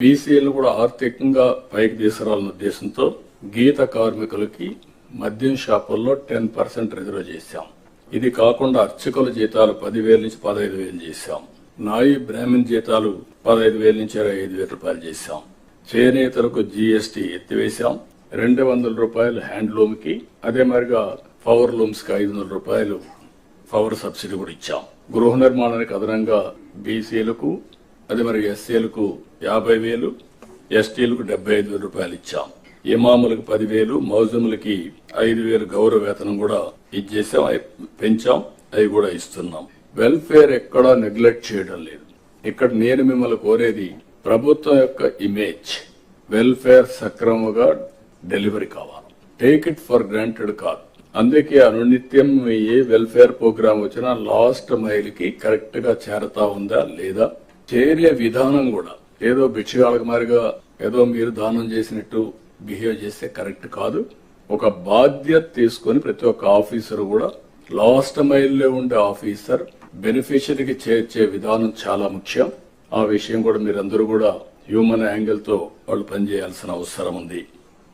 బీసీలు కూడా ఆర్థికంగా పైకి తీసుకురావాలన్న ఉద్దేశంతో గీత కార్మికులకి మద్యం షాపుల్లో 10% రిజర్వ్ చేశాం. ఇది కాకుండా అర్చకుల జీతాలు 10,000 నుంచి 15,000 చేశాం. నాయి బ్రాహ్మణ్ జీతాలు 15,000 నుంచి 25,000 రూపాయలు చేశాం. చేనేతలకు జీఎస్టీ ఎత్తివేశాం. 200 రూపాయలు హ్యాండ్లూమ్ కి, అదే మరిగా పవర్ లూమ్స్ కి 500 రూపాయలు పవర్ సబ్సిడీ కూడా ఇచ్చాం. గృహ నిర్మాణానికి అదనంగా బీసీలకు, అదే మరి ఎస్సీలకు 50,000, ఎస్టీలకు 75,000 రూపాయలు ఇచ్చాం. ఇమాములకు 10,000, మౌజములకి 5,000 గౌరవ వేతనం కూడా ఇచ్చేసాం, పెంచాం, అవి కూడా ఇస్తున్నాం. వెల్ఫేర్ ఎక్కడా నెగ్లెక్ట్ చేయడం లేదు. ఇక్కడ నేను మిమ్మల్ని కోరేది ప్రభుత్వం యొక్క ఇమేజ్, వెల్ఫేర్ సక్రమంగా డెలివరీ కావాలి. టేక్ ఇట్ ఫర్ గ్రాంటెడ్ కాదు. అందుకే అనునిత్యం ఏ వెల్ఫేర్ ప్రోగ్రామ్ వచ్చినా లాస్ట్ మైల్ కి కరెక్ట్ గా చేరతా ఉందా లేదా, చేరే విధానం కూడా ఏదో భిక్షగాళ్ళకి మారిగా ఏదో మీరు దానం చేసినట్టు బిహేవ్ చేస్తే కరెక్ట్ కాదు. ఒక బాధ్యత తీసుకుని ప్రతి ఒక్క ఆఫీసర్ కూడా లాస్ట్ మైల్లో ఉండే ఆఫీసర్ బెనిఫిషరీకి చేర్చే విధానం చాలా ముఖ్యం. ఆ విషయం కూడా మీరందరూ కూడా హ్యూమన్ యాంగిల్ తో వాళ్ళు పనిచేయాల్సిన అవసరం ఉంది.